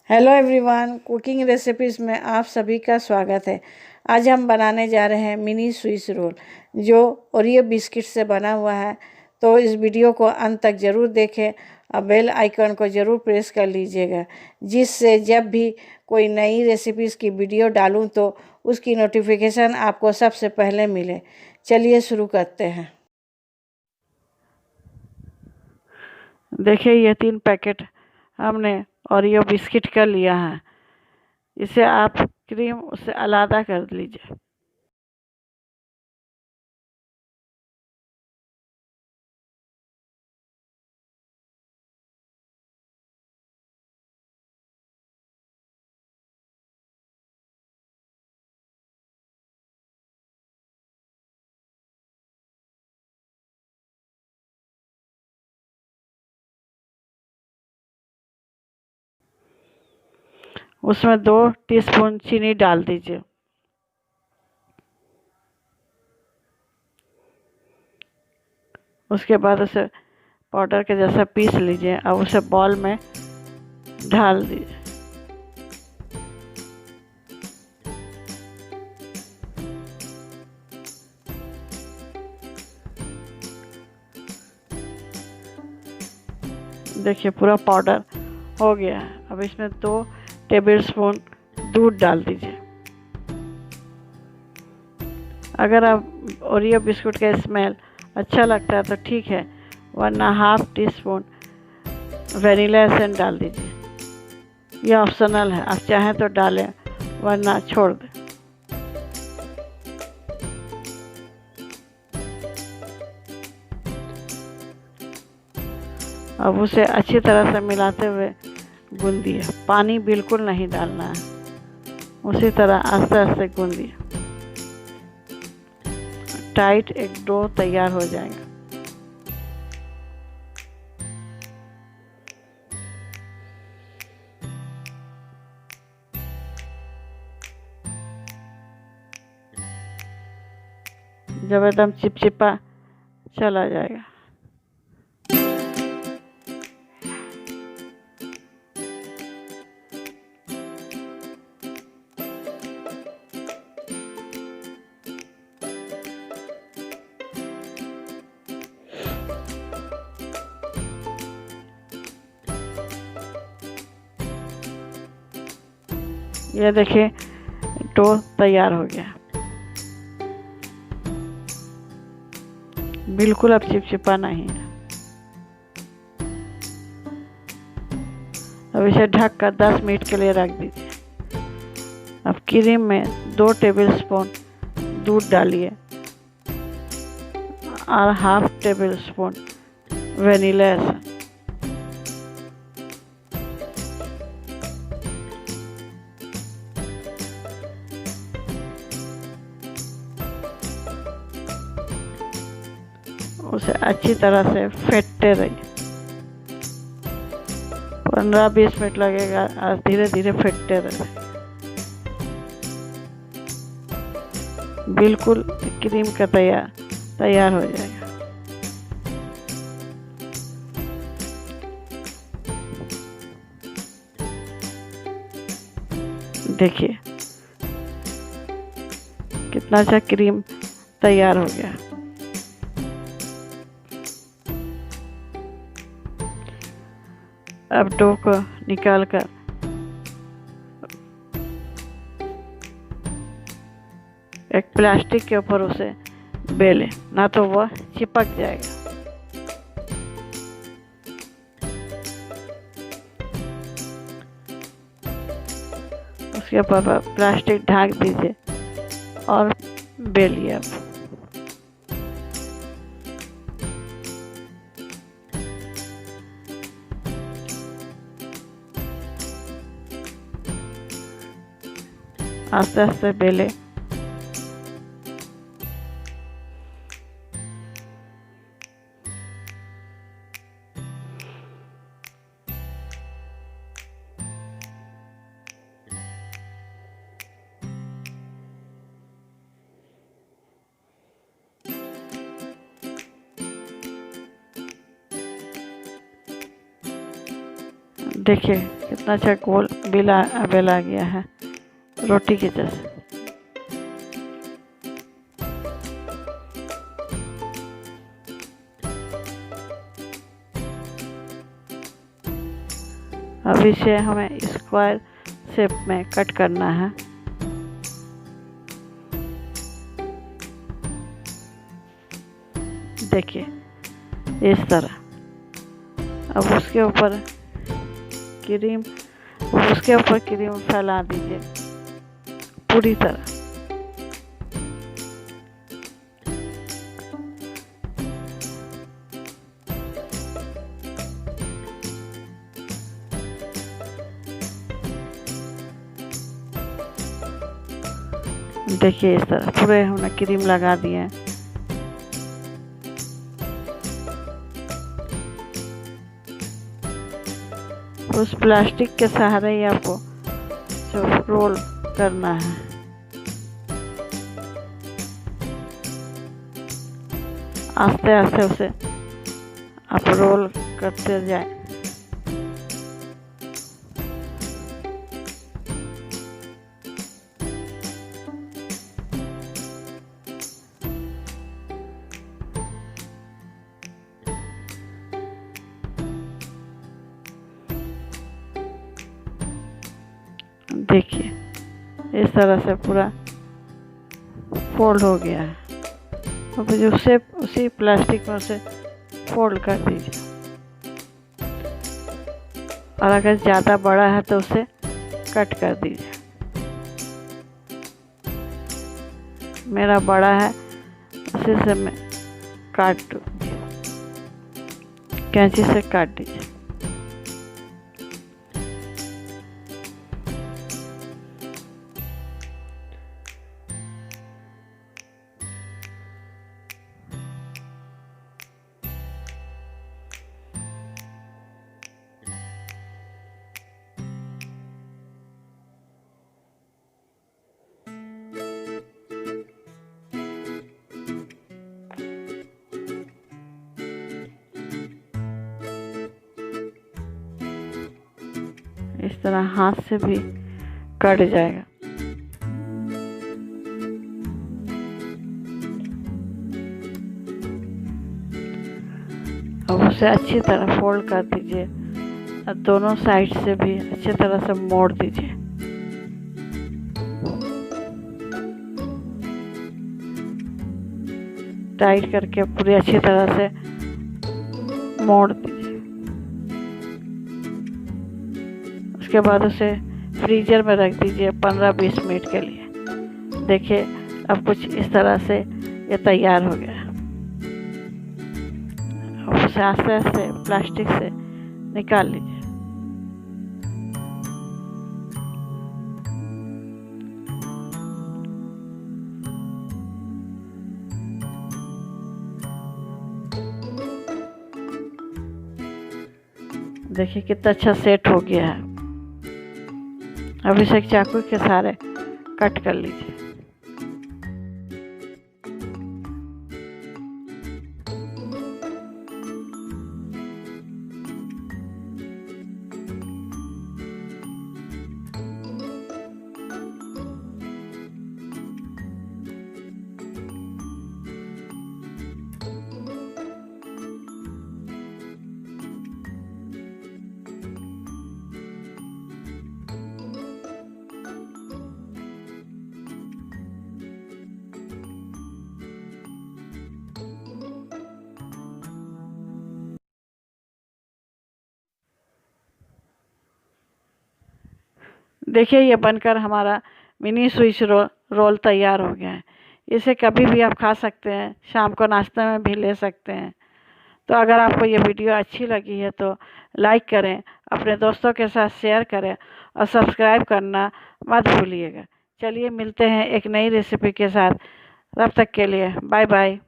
Hello everyone, cooking recipes में आप सभी का स्वागत है। आज हम बनाने जा रहे हैं मिनी स्विस रोल जो ओरियो बिस्किट से बना हुआ है। तो इस वीडियो को अंत तक ज़रूर देखें और बेल आइकन को ज़रूर प्रेस कर लीजिएगा, जिससे जब भी कोई नई रेसिपीज़ की वीडियो डालूं तो उसकी नोटिफिकेशन आपको सबसे पहले मिले। चलिए शुरू करते हैं। देखिए, ये 3 पैकेट हमने ओरियो बिस्किट का लिया है। इसे आप क्रीम उससे अलग कर लीजिए। उसमें 2 टीस्पून चीनी डाल दीजिए। उसके बाद उसे पाउडर के जैसा पीस लीजिए। अब उसे बॉल में ढाल दीजिए। देखिए, पूरा पाउडर हो गया है। अब इसमें 2 टेबलस्पून दूध डाल दीजिए। अगर आप ओरियो बिस्कुट का स्मेल अच्छा लगता है तो ठीक है, वरना half tea spoon vanilla essence डाल दीजिए। यह ऑप्शनल है, आप चाहें तो डालें वरना छोड़ दें। अब उसे अच्छी तरह से मिलाते हुए गूंदिए। पानी बिल्कुल नहीं डालना है। उसी तरह आस्ते आस्ते गूंदिए। टाइट एक डो तैयार हो जाएगा। जब एकदम चिपचिपा चला जाएगा, यह देखिए डो तैयार हो गया। बिल्कुल अब चिपचिपा नहीं है। अब इसे ढककर 10 मिनट के लिए रख दीजिए। अब क्रीम में 2 टेबलस्पून दूध डालिए और हाफ टेबलस्पून वेनिला एसेंस। उसे अच्छी तरह से फेंटते रहिए। 15-20 मिनट लगेगा और धीरे धीरे फेंटते रहिए। बिल्कुल क्रीम का तैयार हो जाएगा। देखिए कितना अच्छा क्रीम तैयार हो गया। अब डो को निकालकर एक प्लास्टिक के ऊपर उसे बेलें, ना तो वह चिपक जाएगा। उसके ऊपर प्लास्टिक ढक दीजिए और बेलिए। अब आस्ते आस्ते बेले। देखिए कितना अच्छा गोल बेला गया है रोटी के जैसे। अब इसे हमें स्क्वायर शेप में कट करना है। देखिए इस तरह। अब उसके ऊपर क्रीम फैला दीजिए पूरी तरह। देखिए इस तरह पूरे हमने क्रीम लगा दिए हैं। उस प्लास्टिक के सहारे ही आपको जो रोल करना है। आस्ते आस्ते उसे आप रोल करते जाए। देखिए इस तरह से पूरा फोल्ड हो गया है। अब जो उसी प्लास्टिक में उसे फोल्ड कर दीजिए। और अगर ज़्यादा बड़ा है तो उसे कट कर दीजिए। मेरा बड़ा है उसी से मैं काट दूँगी। कैंची से काट दीजिए। इस तरह हाथ से भी कट जाएगा। अब उसे अच्छी तरह फोल्ड कर दीजिए और दोनों साइड से भी अच्छी तरह से मोड़ दीजिए। टाइट करके पूरी अच्छी तरह से मोड़ दीजिए। उसके बाद उसे फ्रीजर में रख दीजिए 15-20 मिनट के लिए। देखिए अब कुछ इस तरह से ये तैयार हो गया। अब उसे आस्ते आस्ते प्लास्टिक से निकाल लीजिए। देखिए कितना अच्छा सेट हो गया है। अब इसे चाकू के सहारे कट कर लीजिए। देखिए ये बनकर हमारा मिनी स्विच रोल तैयार हो गया है। इसे कभी भी आप खा सकते हैं, शाम को नाश्ते में भी ले सकते हैं। तो अगर आपको ये वीडियो अच्छी लगी है तो लाइक करें, अपने दोस्तों के साथ शेयर करें और सब्सक्राइब करना मत भूलिएगा। चलिए मिलते हैं एक नई रेसिपी के साथ। तब तक के लिए बाय बाय।